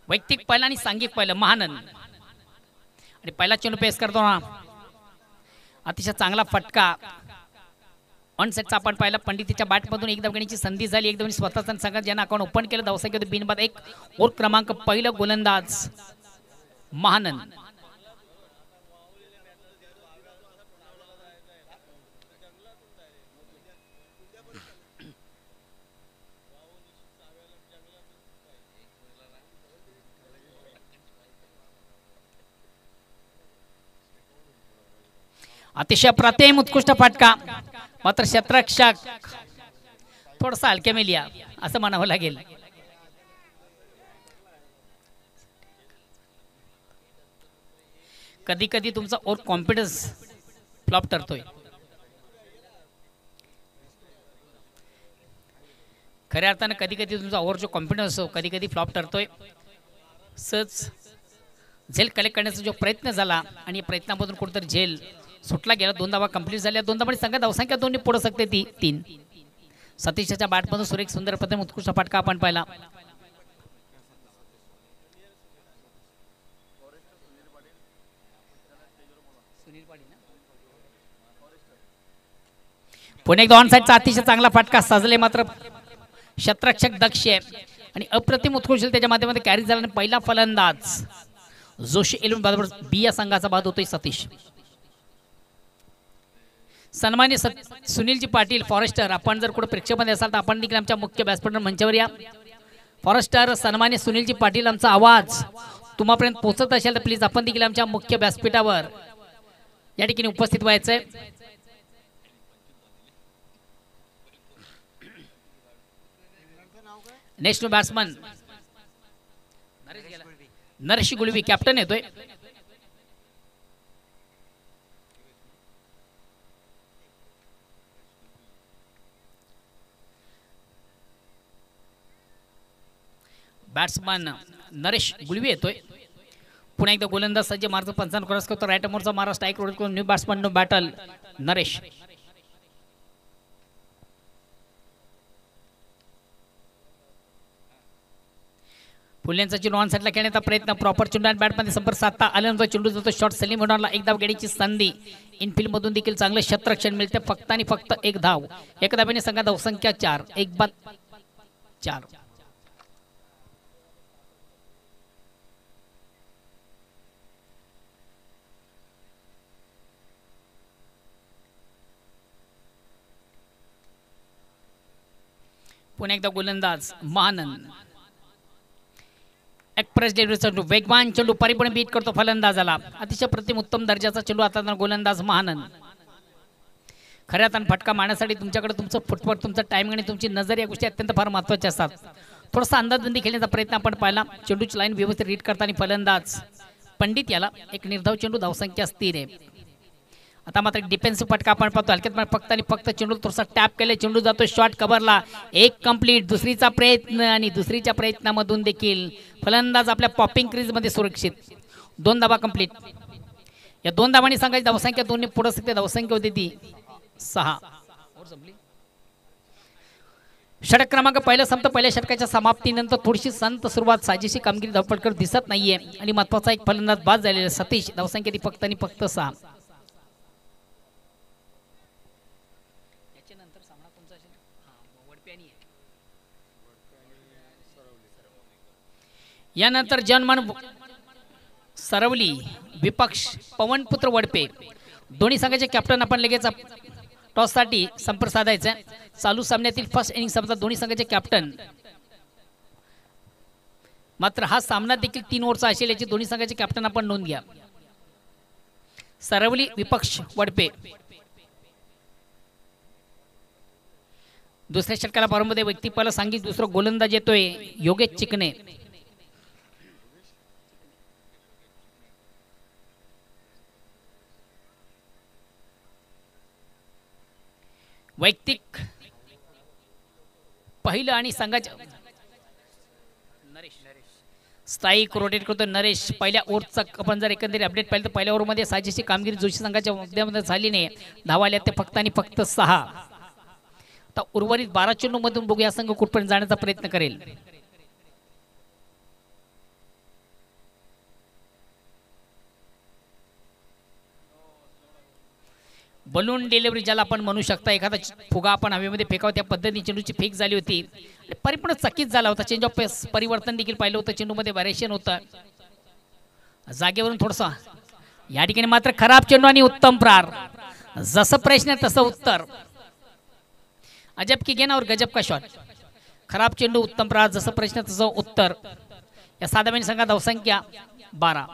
वैयक्तिक पहिला आणि सांघिक पहिलं महानंद आणि पहिला चेंडू पेस करतो ना अतिशय चांगला फटका ऑन सेटचा आपण पाहिला पंडितीच्या बॅटमधून एक धावण्याची संधी झाली एक धावणी स्वतःचा संघ ज्यांना अकाउंट ओपन केलं धावसंख्येत बिनबाद एक और क्रमांक पहिलं गोलंदाज महानंद अतिशय प्रतिम उत्कृष्ट फटका मात्र क्षेत्ररक्षक थोडासा हलक्या मेलिया असं म्हणावं लागेल कधी कधी तुमचा ओव्हर कॉन्फिडन्स फ्लॉप ठरतोय खऱ्या अर्थानं कधी कधी तुमचा ओव्हर जो कॉन्फिडन्स असतो कधी कधी फ्लॉप ठरतोय सहज झेल कलेक्ट करण्याचा जो प्रयत्न झाला आणि प्रयत्नामधून कुठेतरी झेल सुटला गेला दोन धावा कंप्लीट झाल्या दोन धावांनी संघ धावसंख्या दोन्ही पुढे शकते ती 3 सतीशच्या बॅटमधून सुरेख सुंदर पद्धतीने उत्कृष्ट फटका आपण पाहिला पुणे एकदा ऑन साइडचा अतिशय चांगला फटका सजले मात्र क्षेत्ररक्षक दक्ष आहे आणि अप्रतिम उत्कृष्ट त्याच्या माध्यमातून कॅरी झाला आणि पहिला फलंदाज जोशी 11 बरोबर बी या संघाचा बाद होतोय सतीश सन्मान्य सुनीलजी पाटील फॉरेस्टर आपण जर कुठे प्रेक्षकमध्ये असाल तर आपण देखील आमच्या मुख्य व्यासपीठावर मंचावर या फॉरेस्टर सन्मान्य सुनीलजी पाटील आमचा आवाज तुम्हापर्यंत पोहोचत असेल तर प्लीज आपण देखील आमच्या मुख्य व्यासपीठावर या ठिकाणी उपस्थित व्हायचंय नेक्स्ट बॅट्समन नरेश गुळवी कॅप्टन येतोय बॅट्समन नरेश गुळवी येतोय पुन्हा एकदा गोलंदाज सज्ज मार्ग 55 क्रॉस करतो राईट मोरचा मारा स्ट्राईक रोड करून न्यू बॅट्समन नो बॅटल नरेश फुल्यांचा चेंडू ऑन साइडला खेळण्याचा प्रयत्न प्रॉपर चेंडू आणि बॅटमध्ये संपर्क साधता आल्यानंतर चेंडू जातो शॉट सलीम होणारला एक धाव घेण्याची संधी इनफिल्ड मधून देखील चांगलं क्षेत्ररक्षण मिळते फक्त आणि फक्त एक धाव एक धावेने संघात धावसंख्या 4 एक बाद 4 पुन्हा एकदा गोलंदाज महानंद एक्सप्रेस डिलिव्हरी चेंडू वेगवान चेंडू परिपूर्ण बीट करतो फलंदाजाला अतिशय प्रतिम उत्तम दर्जाचा चेंडू आता गोलंदाज महानंद खऱ्या अर्थानं फटका मारण्यासाठी तुमच्याकडे तुमचं फुटवर्क तुमचं टायमिंग आणि तुमची नजर या गोष्टी अत्यंत फार महत्त्वाच्या असतात थोडासा अंदाजबंदी खेळण्याचा प्रयत्न आपण पाहिला चेंडूची लाईन व्यवस्थित रीड करताना फलंदाज पंडित याला एक निर्धाव चेंडू धावसंख्या स्थिर आहे आता मात्र डिफेन्सिव्ह फटका आपण पाहतो हलक्यात फक्त आणि फक्त चेंडू थोडासा टॅप केले चेंडू जातो शॉट कव्हरला एक कंप्लीट दुसरीचा प्रयत्न आणि दुसरीच्या प्रयत्नामधून देखील फलंदाज आपल्या पॉपिंग क्रीज मध्ये सुरक्षित 2 धावा कंप्लीट या 2 धावांनी सांगायची धावसंख्या दोन्ही पुढे सकते धावसंख्या होती ती 6 षटक क्रमांक पहिला संपतो पहिल्या षटकाच्या समाप्तीनंतर थोडीशी संत सुरुवात साजेशी कामगिरी धावपटकर दिसत नाहीये आणि महत्वाचा एक फलंदाज बाद झालेला सतीश धावसंख्या ती फक्त आणि फक्त 6 यानंतर जनमन सरवली विपक्ष पवनपुत्र वडपे दोन्ही संघाचे कॅप्टन आपण लगेच टॉस साठी संपर्क साधायचा चालू सामन्यातील फर्स्ट इनिंग संपतात दोन्ही संघाचे कॅप्टन मात्र हा सामना देखील 3 ओव्हरचा असेल याची दोन्ही संघाचे कॅप्टन आपण नोंद घ्या सरवली विपक्ष वडपे दुसऱ्या षटकाला प्रारंभमध्ये व्यक्तिपाला सांगित दुसरा गोलंदाज येतोय योगेश चिकणे वैयक्तिक पहिलं आणि संघाच्या स्ट्राईक रोटेट करतो नरेश पहिल्या ओव्हरचा आपण जर एकंदरीत अपडेट पाहिलं तर पहिल्या ओव्हरमध्ये साजेशी कामगिरी जोशी संघाच्या मध्यामध्ये झाली नाही धावा आल्या ते फक्त आणि फक्त 6 आता उर्वरित 12 चेंडू मधून बघूया संघ कुठपर्यंत जाण्याचा प्रयत्न करेल बलून डिलिव्हरी ज्याला आपण म्हणू शकता, एखादा फुगा आपण हवेमध्ये फेकावा त्या पद्धतीने चेंडूची फेक झाली होती आणि परिपूर्ण चकित झाला होता. चेंज ऑफ पेस परिवर्तन देखील पाहिलं होतं, चेंडूमध्ये व्हॅरिएशन होतं. जागेवरून थोडसा या ठिकाणी मात्र खराब चेंडू आणि उत्तम प्रहार. जसं प्रश्न तसं उत्तर. अजब की गेन और गजब का शॉट. खराब चेंडू उत्तम प्रहार, जसं प्रश्न तसं उत्तर. या साधारण संघा धावसंख्या 12.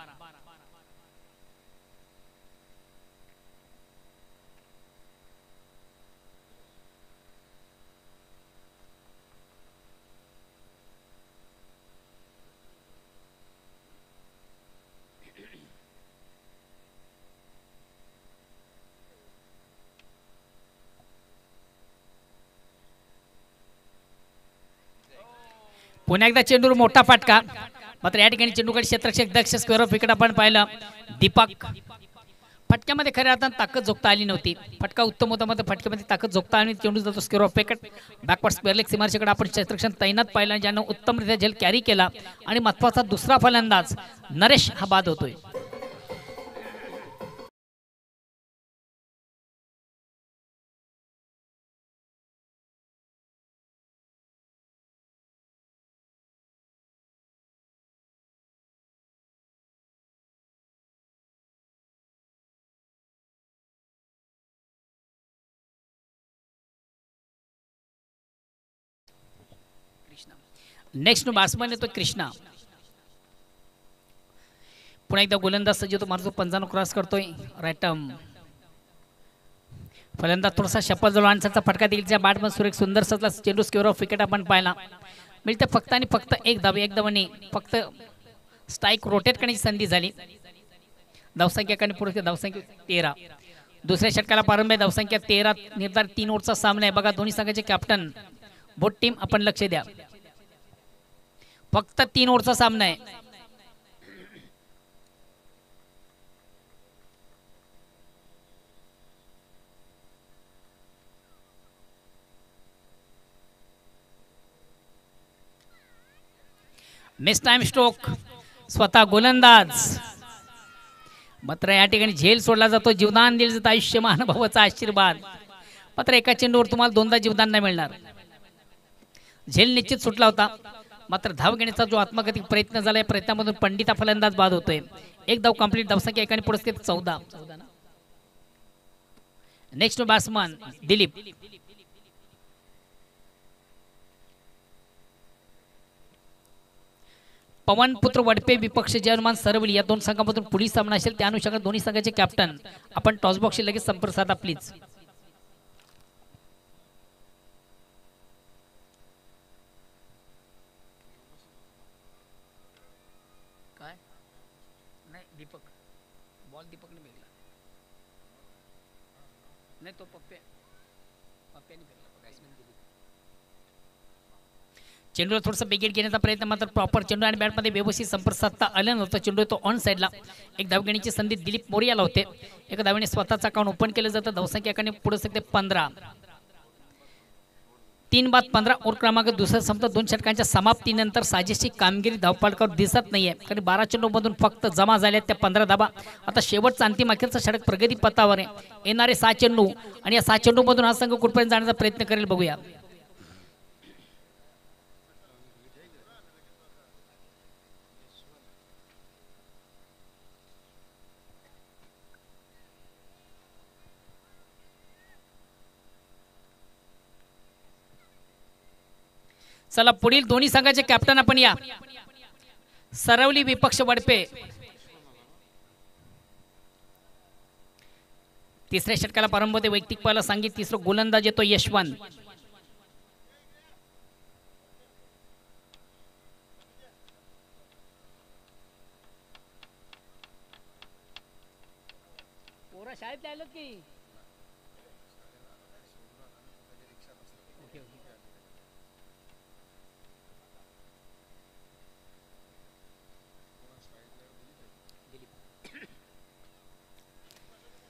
पुन्हा एकदा चेंडूवर मोठा फटका. मात्र या ठिकाणी चेंडूकडे क्षेत्ररक्षक दक्ष स्क्वेअर ऑफ विकेट आपण पाहिलं. दीपक फटक्यामध्ये खऱ्या अर्थानं ताकद झोकता आली नव्हती. फटका उत्तम होता, मात्र फटक्यामध्ये ताकद झोकता आणि चेंडू जातो square off wicket. Backward square leg सीमारेषेकडे आपण क्षेत्ररक्षण तैनात पाहिलं, ज्यानं उत्तमरित्या झेल कॅरी केला आणि महत्वाचा दुसरा फलंदाज नरेश हा बाद होतोय. नेक्स्ट बॅट्समन येतो कृष्णा. पुन्हा एकदा गोलंदाज सज्ज होतो, मारतो 55 क्रॉस करतोय. राईट फलंदाज थोडासा शपथ जवळ आणण्याचा फटका देखील त्या बॅटमन सुरेख सुंदर सजला. चेंडू स्क्वेअर ऑफ विकेट आपण पाहिला. मिळते फक्त आणि फक्त एक धावाने फक्त स्ट्राईक रोटेट करण्याची संधी झाली. धावसंख्या पुढे धावसंख्या 13. दुसऱ्या षटकाला प्रारंभ आहे. धावसंख्या 13. निर्धारित 3 ओव्हरचा सामना आहे. बघा दोन्ही संघाचे कॅप्टन बोथ टीम आपण लक्ष द्या. फक्त 3 ओव्हरचा सामना आहे. मिस टाइम स्ट्रोक स्वतः गोलंदाज. मात्र या ठिकाणी झेल सोडला जातो. जीवदान दिलं जातं आयुष्यमान भावाचा आशीर्वाद. मात्र एका चेंडूवर तुम्हाला दोनदा जीवदान नाही मिळणार. झेल निश्चित सुटला होता, मात्र धाव घेण्याचा जो आत्मघाती प्रयत्न झाला या प्रयत्नामधून पंडिता फलंदाज बाद होतोय. एक धाव कंप्लीट. धावसंख्या एकाने पुरस्कृत 14. Next batsman Dilip. पवन पुत्र वडपे विपक्ष जर्मन सरवली या दोन संघांमधून पुढील सामना असेल. त्या अनुषंगाने दोन्ही संघाचे कॅप्टन आपण टॉस बॉक्सशी लगेच संपर्क साधा प्लीज. काय नाही दीपक बॉल दीपकने भेटला नाही, तो पप्प्याने भेटला. चेंडूला थोडंसं बेगेट घेण्याचा प्रयत्न, मात्र प्रॉपर चेंडू आणि बॅटमध्ये व्यवस्थित संपर्क साधता आला नव्हता. चेंडू तो ऑन साईडला. एक धाव घेण्याची संधी दिलीप मोरियाला होते. एका धावेने स्वतःचा अकाउंट ओपन केलं जातं. धावसंख्या एकाने पुढे सकते 15. 3 बाद 15 ओव्हर क्रमांक दुसरा संपता. 2 षटकांच्या समाप्तीनंतर साजेशी कामगिरी धावपालकावर दिसत नाहीये, कारण 12 चेंडूमधून फक्त जमा झाल्या त्या 15 धाबा. आता शेवटचा अंतिम अखेरचा षटक प्रगती पथावर आहे. येणारे 6 चेंडू आणि या 6 चेंडूमधून हा संघ कुठपर्यंत जाण्याचा प्रयत्न करेल बघूया. चला पुढील दोन्ही संघाचे कॅप्टन आपण या. सरवली विपक्ष वडपे. तिसऱ्या षटकाला प्रारंभ होते. वैयक्तिक पाहायला सांगित. तिसरं गोलंदाज येतो यशवंत. पोरा शाळेत आलं की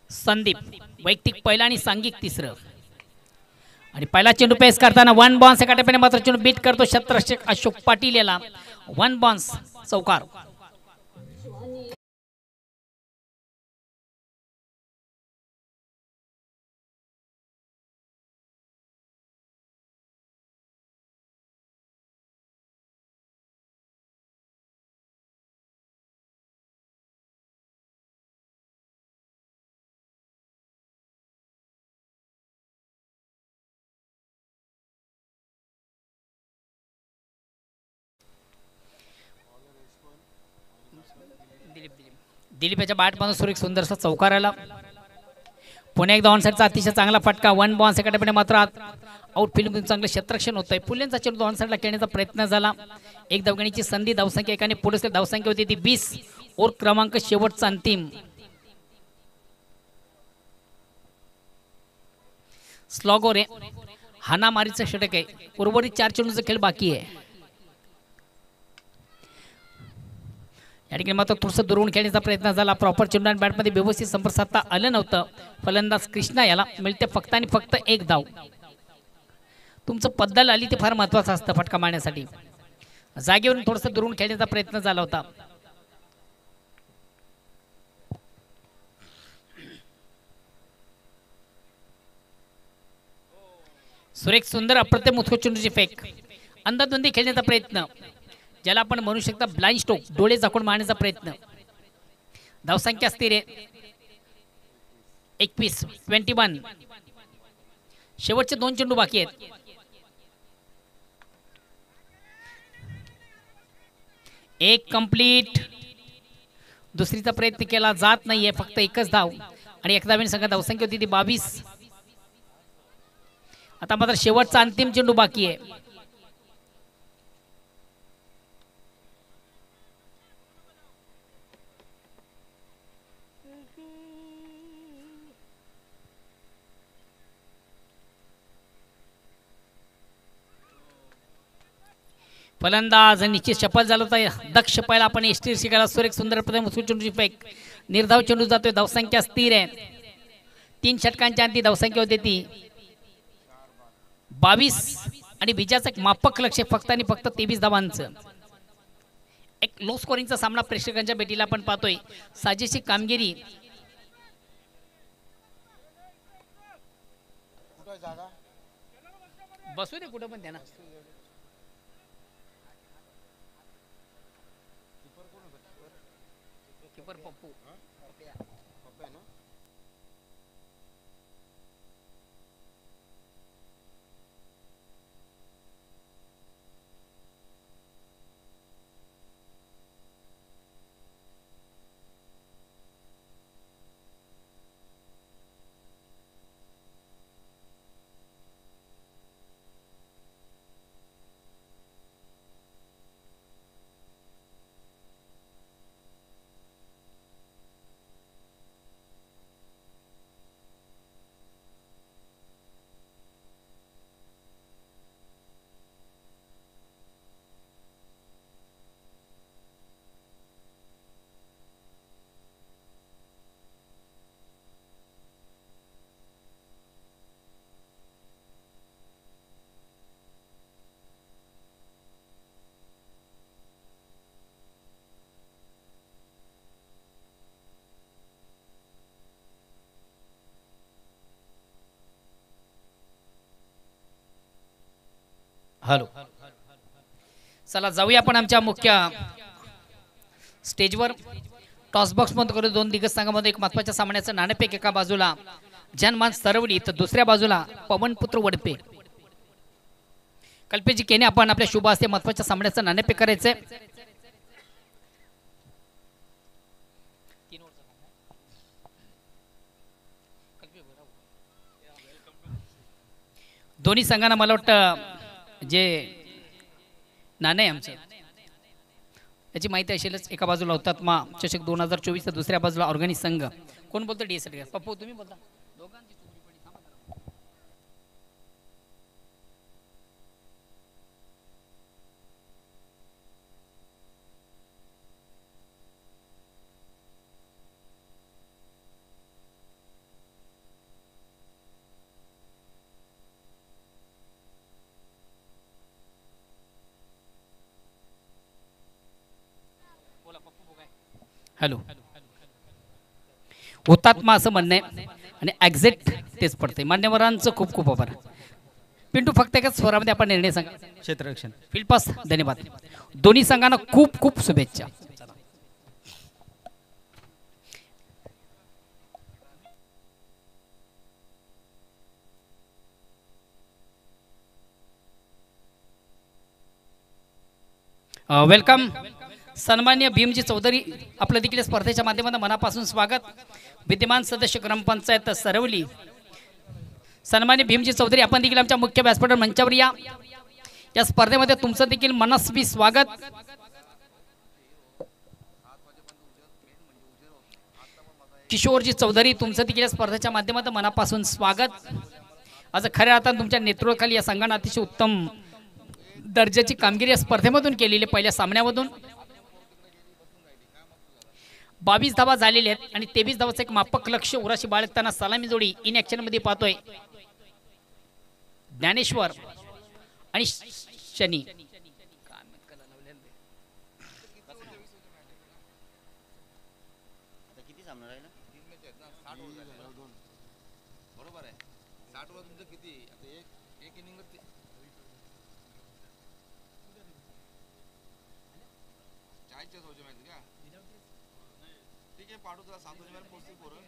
संदीप वैयक्तिक पहिला आणि सांघिक तिसरं. आणि पहिला चेंडू पेस करताना 1 बॉन्स एका टप्प्याने मात्र चेंडू बीट करतो क्षेत्ररक्षक अशोक पाटील याला. 1 बॉन्स चौकार. दिलीप याच्या बॅटमधून सुरेख सुंदरसा चौकार आला. पुन्हा एकदा ऑन साईडचा अतिशय चांगला फटका. 1 बॉल सेकंडमध्ये मात्र आउटफील्डमधून चांगलं क्षेत्ररक्षण होतंय. पुल्यांचा चेंडू ऑन साईडला खेळण्याचा प्रयत्न झाला. एक धावगणीची संधी. धावसंख्या एकाने पुढे धावसंख्या होती ती 20. ओव्हर क्रमांक शेवटचा अंतिम. स्लॉगोर आहे. हानामारीचं षटक आहे. उर्वरित 4 चेंडूचा खेळ बाकी आहे. या ठिकाणी मात्र थोडंसं दुरून खेळण्याचा प्रयत्न झाला. प्रॉपर चेंडू आणि बॅटमध्ये व्यवस्थित संपर्क साधता आलं नव्हतं. फलंदाज कृष्णा याला मिळते फक्त आणि फक्त 1 धाव. तुमचं पद्धल आली ते फार महत्त्वाचं असतं फटका मारण्यासाठी. जागेवरून थोडंसं दुरून खेळण्याचा प्रयत्न झाला होता. सुरेख सुंदर अप्रतिम उत्कृष्ट चेंडूची फेक. अंधाधुंदी खेळण्याचा प्रयत्न, ज्याला आपण म्हणू शकता ब्लाइंड स्ट्रोक, डोळे झाकून मारण्याचा प्रयत्न. धावसंख्या स्थिर आहे 21. शेवटचे 2 चेंडू बाकी आहेत. एक कंप्लीट. दुसरीचा प्रयत्न केला जात नाहीये. फक्त 1च धाव आणि 1 धावेने संघ धावसंख्या होती ती 22. आता मात्र शेवटचा अंतिम चेंडू बाकी आहे. फलंदाज निश्चित सफल झाला होता. दक्ष पहिला आपण एसटी शिकायला. सुरेख सुंदर प्रथम चेंडूची फेक. निर्धाव चेंडू जातोय. धावसंख्या स्थिर आहे. 3 षटकांच्या अंती धावसंख्या होती ती 22 आणि विजयाचं एक मापक लक्ष फक्त आणि फक्त 23 धावांचं. एक लो स्कोरिंगचा सामना प्रेक्षकांच्या भेटीला आपण पाहतोय. साजेशी कामगिरी. बसू दे कुठं पण त्यांना. कीपर पप्पू. हॅलो. चला जाऊया आपण आमच्या मुख्य स्टेजवर. टॉस बॉक्स मध्ये करू 2 दिग्गज संघामध्ये एक महत्त्वाच्या सामन्याचं नाणेफेक. एका बाजूला जनमान सरवडी तर दुसऱ्या बाजूला पवनपुत्र वडपे. कल्पेजी केने आपण आपल्या शुभ हस्ते महत्त्वाच्या सामन्याचं नाणेफेक करायचंय. दोन्ही संघांना मला वाटतं जे नाणे आमचं याची माहिती असेलच. एका बाजूला हुतात्मा चषक 2024 तर दुसऱ्या बाजूला ऑर्गॅनिक संघ. कोण बोलतो डीएसएल? पप्पू तुम्ही बोलता. हॅलो. हुतात्मा असं म्हणणं आहे आणि एक्झॅक्ट तेच पडते. मान्यवरांचं खूप खूप आभार. पिंटू फक्त एकाच स्वरामध्ये आपण निर्णय सांगा. क्षेत्ररक्षण. Field pass. धन्यवाद. दोन्ही संघांना खूप खूप शुभेच्छा. वेलकम सन्मान्य भीमजी चौधरी आपलं देखील स्पर्धेच्या माध्यमातून मनापासून स्वागत. विद्यमान सदस्य ग्रामपंचायत सरवली सन्मान्य भीमजी चौधरी आपण देखील आमच्या मुख्य व्यासपीठावर मंचावर या. या स्पर्धेमध्ये तुमचं देखील मनस्वी स्वागत. किशोरजी चौधरी तुमचं देखील स्पर्धेच्या माध्यमातून मनापासून स्वागत. आज खऱ्या अर्थाने तुमच्या नेतृत्वाखाली या संघाने अतिशय उत्तम दर्जाची कामगिरी या स्पर्धेमधून केलेली. पहिल्या सामन्यामधून 22 धावा झालेल्या आहेत आणि 23 धावाचं एक मापक लक्ष्य उराशी बाळगताना सलामी जोडी इन ऍक्शन मध्ये पाहतोय ज्ञानेश्वर आणि शनी. पाठवू तुला 7 वाजेपर्यंत पोहोचतील पोरं.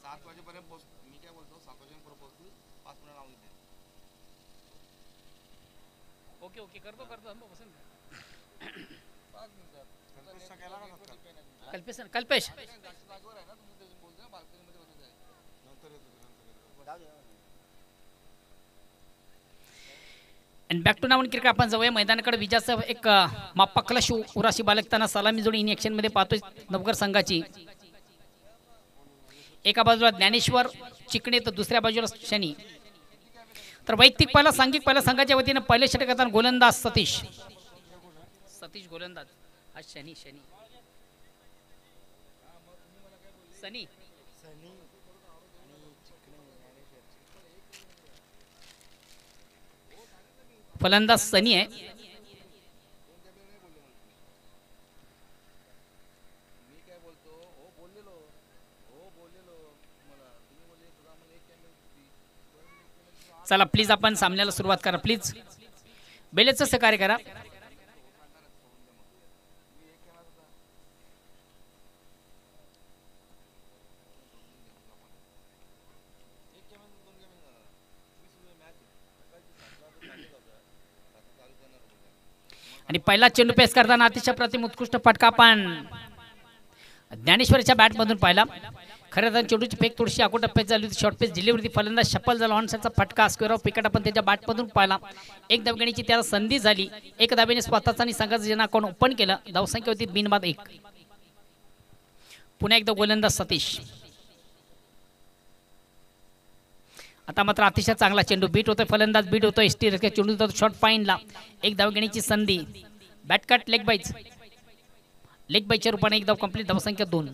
7 वाजेपर्यंत पोहोच. मी काय बोलतो 7 वाजेपर्यंत पोरं पोहोचतील. 5 मिनिटं लावून देते. ओके ओके करतो करतो बसून 5 मिनिटात कल्पेश सकाळला का कल्पेश कल्पेश जागेवर आहे ना तुम्ही ते बोलतो बाल्कनीमध्ये बसत आहे. नंतर येतो. आणि बॅक टू नावन क्रिकेट आपण जाऊया मैदानाकडे. विजयाचं एक मापकला उराशी बालकताना सलामी जोडी इन ऍक्शन मध्ये पाहतोय नवकर संघाची. एका बाजूला ज्ञानेश्वर चिकणे तर दुसऱ्या बाजूला शनी. तर वैयक्तिक पहिला सांघिक पहिल्या संघाच्या वतीने पहिले षटकात गोलंदाज सतीश गोलंदाज. हा शनी सनी फलंदाज सनी आहे. चला प्लीज आपण सामन्याला सुरुवात करा प्लीज. बेलेचं सहकार्य करा. आणि पहिला चेंडू पेस करताना अतिशय प्रतिम उत्कृष्ट फटका आपण ज्ञानेश्वरच्या बॅटमधून पाहिला. खरं तर चेंडूची फेक थोडीशी अगोदर टप्प्यात झाली होती. शॉर्ट पेस डिलिव्हरी फलंदाज शफल झाला. ऑनसाइडचा फटका स्क्वेअर ऑफ विकेट आपण त्याच्या बॅटमधून पाहिला. एक धावगणीची त्याला संधी झाली. एक धावेने स्वतःचा आणि संघाचं जन अकाउंट ओपन केलं. धावसंख्या होती बिनबाद 1. पुन्हा एकदा गोलंदाज सतीश. आता मात्र अतिशय चांगला चेंडू बीट होतोय. फलंदाज बीट होतोय. चेंडू जातो शॉर्ट फाईनला. एक धावगणीची संधी. बॅटकट लेग बाईच्या रूपाने एक धाव कंप्लीट. धावसंख्या 2.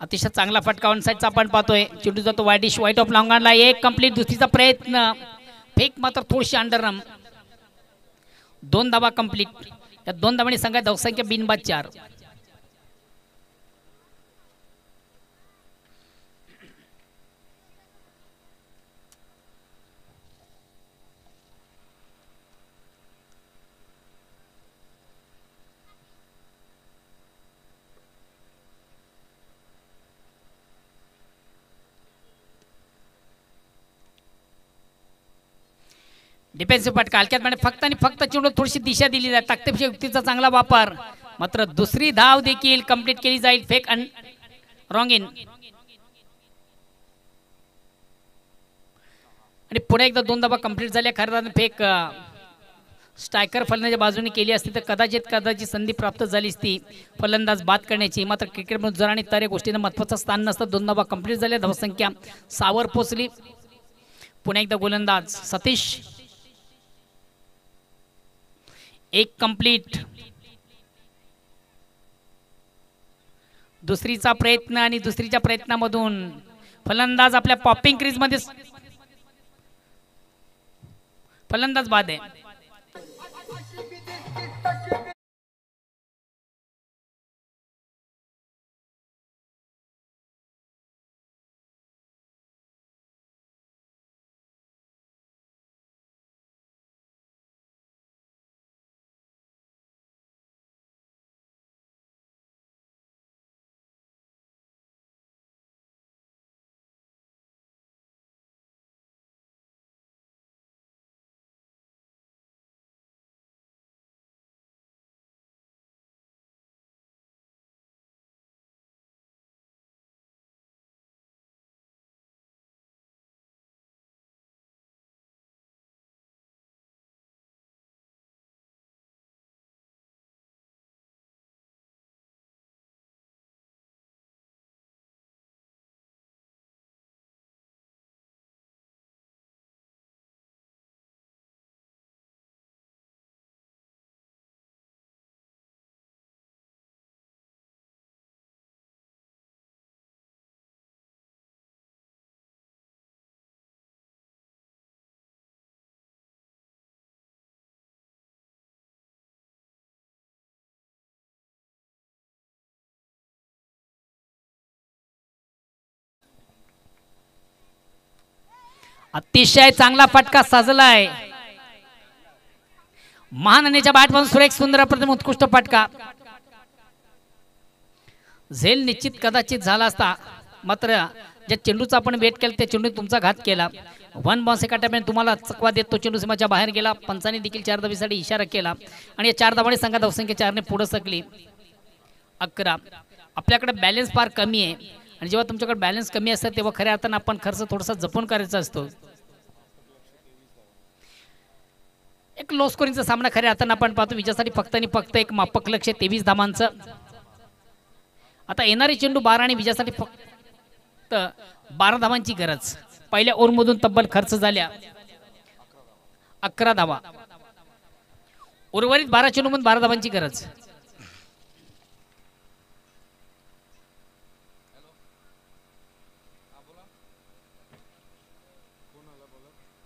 अतिशय चांगला फटका ऑन साइडचा आपण पाहतोय. चेंडू जातो वाईडिश वाईट ऑफ लॉंगॉनला. एक कंप्लीट. दुसरीचा प्रयत्न फेक मात्र थोडीशी अंडररम. 2 धावा कंप्लीट. या 2 धावांनी संघात धावसंख्या बिनबाद 4. डिफेन्सिव्ह फटका हलक्यात फक्त आणि फक्त चेंडू थोडीशी दिशा दिली जाते. ताकदीच्या युक्तीचा चांगला वापर. मात्र दुसरी धाव देखील कंप्लीट केली जाईल. Fake wrong in. आणि पुढे एकदा 2 धावा कंप्लीट झाल्या. खरं फेक स्ट्रायकर फलंदाजाच्या बाजूने केली असती तर कदाचित संधी प्राप्त झाली असती फलंदाज बाद करण्याची. मात्र क्रिकेटमध्ये जर आणि तर या गोष्टींना महत्त्वाचं स्थान नसतं. 2 धावा कंप्लीट झाल्या. धावसंख्या 6 वर पोहोचली. पुन्हा एकदा गोलंदाज सतीश. एक कंप्लीट. दुसरीचा प्रयत्न आणि दुसरीच्या प्रयत्नामधून फलंदाज आपल्या पॉपिंग क्रीज मध्ये फलंदाज बाद आहे. अतिशय चांगला फटका साजलाय महाननेच्या बॅटमधून सुरेख सुंदर प्रथम उत्कृष्ट फटका. झेल निश्चित कदाचित झाला असता मात्र ज्या चेंडूचा आपण वेट केला त्या चेंडू तुमचा घात केला. वन बाउन्स एका टप्प्याने तुम्हाला चकवा देत तो चेंडू सीमाच्या बाहेर गेला. पंचाने देखील 4 धावेसाठी इशारा केला आणि या 4 धावांनी संघात धावसंख्या 4 ने पुढे सरकली 11. आपल्याकडे बॅलन्स फार कमी आहे आणि जेव्हा तुमच्याकडे बॅलन्स कमी असतं तेव्हा खऱ्या अर्थानं आपण खर्च थोडासा जपून करायचा असतो. एक लो स्कोरिंगचा सामना खऱ्या अर्थानं आपण पाहतो. विजयासाठी फक्त आणि फक्त एक मापक लक्ष 23 धावांचं. आता येणारी चेंडू 12 आणि विजयासाठी फक्त 12 धावांची गरज. पहिल्या ओव्हरमधून तब्बल खर्च झाल्या 11 धावा. उर्वरित 12 चेंडूमधून 12 धावांची गरज.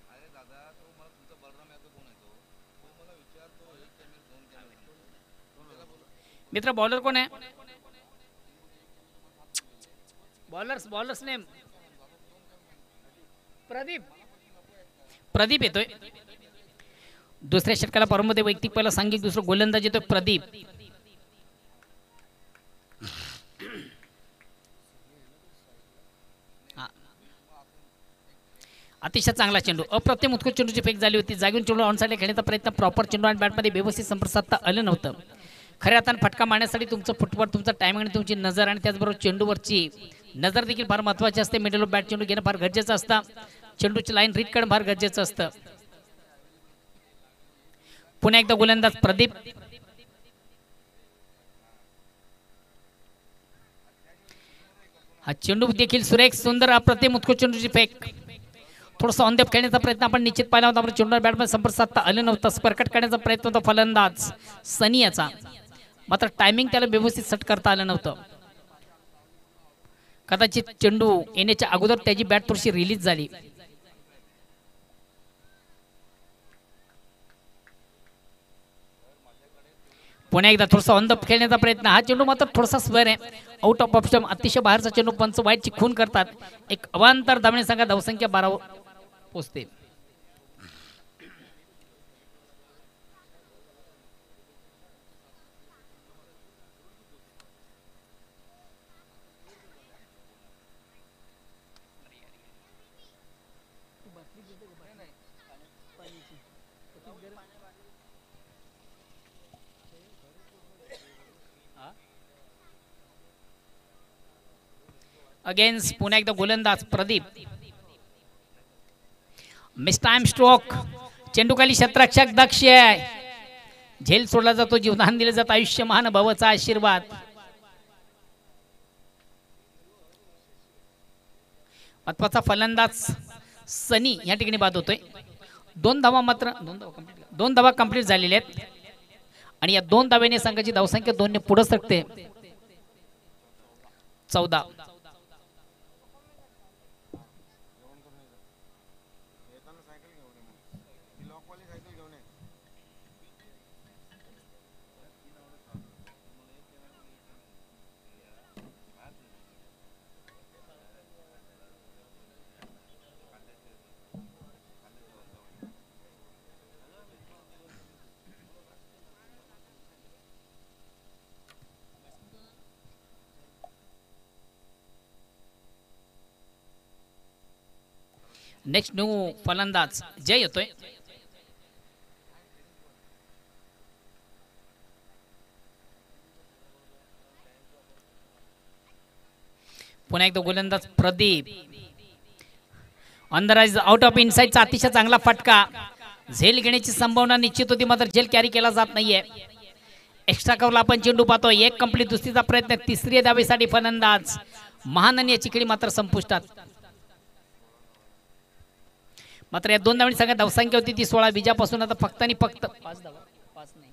अरे दादा तो मला तुमचा बलराम यादव कोण आहे तो मला विचारतो 1 कॅमेरा 2 कॅमेरा मित्र बॉलर कोण आहे? बॉलर्स नेम प्रदीप येतोय. दुसऱ्या षटकाला परमध्ये वैयक्तिक पहिला सांघिक दुसरं गोलंदाज येतोय प्रदीप. अतिशय चांगला चेंडू अप्रतिम उत्कृष्ट चेंडूची फेक झाली होती. जागून चेंडू ऑन साइडला खेळण्याचा प्रयत्न प्रॉपर चेंडू आणि बॅटमध्ये व्यवस्थित संपर्क साधता आलं नव्हतं. खऱ्या अर्थानं फटका मारण्यासाठी तुमचं फुटवर्क तुमचा टायमिंग आणि तुमची नजर आणि त्याचबरोबर चेंडूवरची नजर देखील फार महत्त्वाची असते. मिडल ऑफ बॅट चेंडू घेणं फार गरजेचं असतं. चेंडूची लाईन रीड करणं फार गरजेचं असतं. पुन्हा एकदा गोलंदाज प्रदीप. हा चेंडू देखील सुरेख सुंदर अप्रतिम उत्कृष्ट चेंडूची फेक. थोडासा ऑन डेप खेळण्याचा प्रयत्न आपण निश्चित पाहिला होता. आपण चेंडूवर बॅटमध्ये संपर्क साधता आलं नव्हतं. स्पर्कट करण्याचा प्रयत्न होता फलंदाज सनी याचा मात्र टायमिंग त्याला व्यवस्थित सेट करता आलं नव्हतं. कदाचित चेंडू येण्याच्या अगोदर त्याची बॅट थोडीशी रिलीज झाली. पुन्हा एकदा थोडासा ऑन द खेळण्याचा प्रयत्न. हा चेंडू मात्र थोडासा स्वर आहे आउट ऑफ ऑप्शन. अतिशय बाहेरचा चेंडू पंच वाईटची खून करतात. एक अवांतर धावणे संघात धावसंख्या 12 पोहोचते. अगेन्स्ट पुन्हा एकदा गोलंदाज प्रदीप. Miss time stroke. चेंडू खाली क्षेत्ररक्षक दक्ष आहे. झेल सोडला जातो. जीवदान दिलं जातं. आयुष्यमान भवचा आशीर्वाद. महत्वाचा फलंदाज सनी या ठिकाणी बाद होतोय. 2 धावा मात्र 2 धावा कंप्लीट झालेल्या आहेत आणि या 2 धाव्याने संघाची धावसंख्या 2 ने पुढे सरकते 14. नेक्स्ट न्यू फलंदाज जय येतोय. पुन्हा एकदा गोलंदाज प्रदीप. अंदराज आउट ऑफ इनसाइडचा अतिशय चांगला फटका. झेल घेण्याची संभावना निश्चित होती मात्र झेल कॅरी केला जात नाहीये. एक्स्ट्रा कव्हरला आपण चेंडू पाहतो. एक कंप्लीट दुसरीचा प्रयत्न. तिसरी धावेसाठी फलंदाज महानन याची खेळी मात्र संपुष्टात. मात्र या 2 धावांनी संघात धावसंख्या होती ती 16. विजयापासून आता फक्त आणि फक्त 5 धावा 5 नाही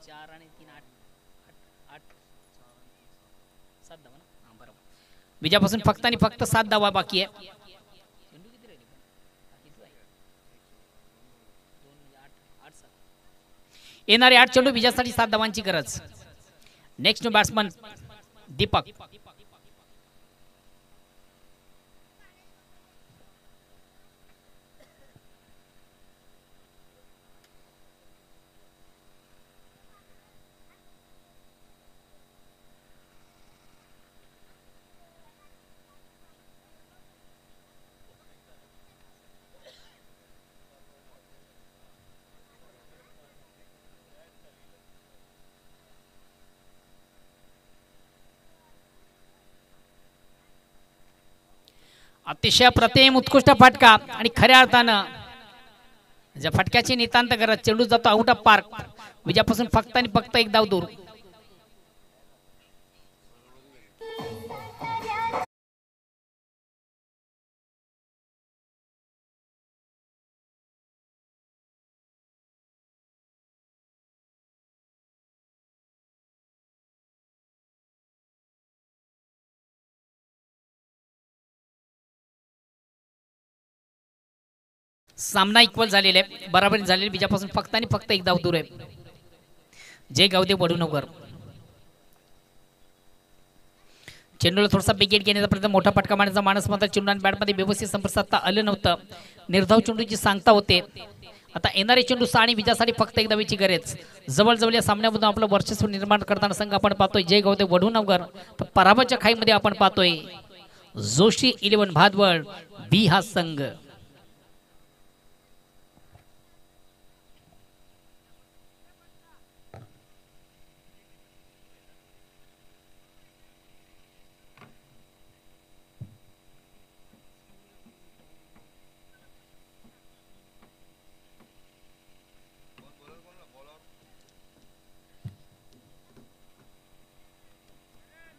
4 आणि 3 8 7 धावा ना. बरोबर. विजयापासून फक्त आणि फक्त 7 धावा बाकी आहे. येणारे 8 चेंडू विजयासाठी 7 धावांची गरज. Next new batsman Deepak. अतिशय प्रतिम उत्कृष्ट फटका आणि खऱ्या अर्थानं ज्या फटक्याची नितांत गरज, चेंडू जातो आउट ऑफ पार्क, विजयापासून फक्त आणि फक्त एक धाव दूर. सामना इक्वल झालेला आहे, बराबरी झालेली, विजयापासून फक्त आणि फक्त एक धाव दूर आहे. जय गावदेव वडूनगर. चेंडूला थोडासा बिकेट घेण्याचा प्रयत्न, मोठा फटका मारण्याचा मानस मात्र चेंडू आणि बॅटमध्ये व्यवस्थित संपर्क साधता आलं नव्हतं. निर्धाव चेंडूची सांगता होते. आता येणारे चेंडू आणि विजयासाठी फक्त एक धावेची गरज. जवळजवळ या सामन्यामधून आपलं वर्चस्व निर्माण करताना संघ आपण पाहतोय जय गावदेव वडूनगर. तर पराभवाच्या खाईमध्ये आपण पाहतोय जोशी 11 भादवड बी हा संघ.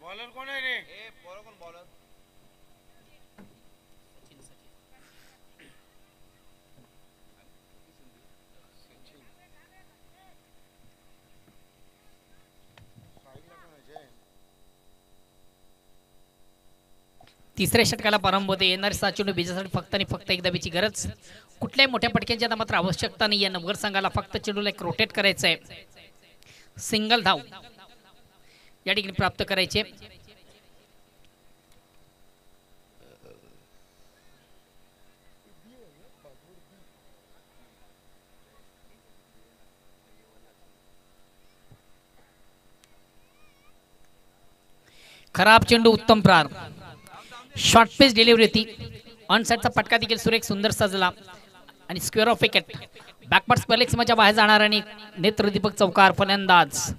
बॉलर कोण आहे रे? ए बॉलर कोण बॉलर? तिसऱ्या षटकाला प्रारंभ होते. येणारे 7 चेंडू विजयासाठी फक्त आणि फक्त एक धावेची गरज. कुठल्याही मोठ्या पटक्यांची आता मात्र आवश्यकता नाही आहे. नवघर संघाला फक्त चेंडूला एक रोटेट करायचं आहे. सिंगल धाव या ठिकाणी प्राप्त करायचे. खराब चेंडू, उत्तम प्रार, शॉर्ट पेस डिलिव्हरी होती. ऑन साइडचा फटका देखील सुरेख सुंदर सजला आणि स्क्वेअर ऑफ विकेट. बॅकवर्ड स्पेलेक्सच्या बाहेर जाणार आणि नेत्र दीपक चौकार फलंदाज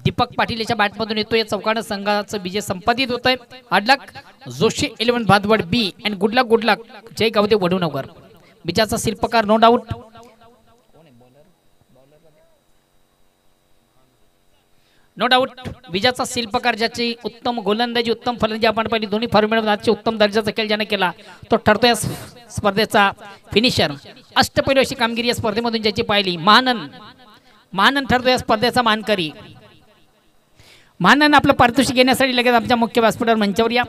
दीपक पाटील याच्या बॅटमधून येतो. या चौकानं संघाचं विजय संपादित होत आहे. हार्ड लक जोशी 11 भादवड बी अँड गुड लक जय गावदेव वडूनगर. विजयाचा शिल्पकार नो डाऊट विजयाचा शिल्पकार, ज्याची उत्तम गोलंदाजी उत्तम फलंदाजी आपण पाहिली, दोन्ही फॉर्मॅटमध्ये आजचे उत्तम दर्जाचा खेळ ज्याने केला तो ठरतो या स्पर्धेचा फिनिशर. अष्टपैलू अशी कामगिरी या स्पर्धेमधून ज्याची पाहिली महानंद ठरतो या स्पर्धेचा मानकरी. महानंद आपलं पारितोषिक घेण्यासाठी लगेच आमच्या मुख्य व्यासपीठावर मंचावर या.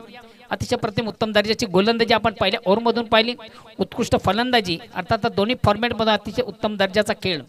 अतिशय प्रतिम उत्तम दर्जाची गोलंदाजी आपण पहिल्या ओव्हरमधून पाहिली, उत्कृष्ट फलंदाजी, अर्थात दोन्ही फॉर्मॅटमध्ये अतिशय उत्तम दर्जाचा खेळ.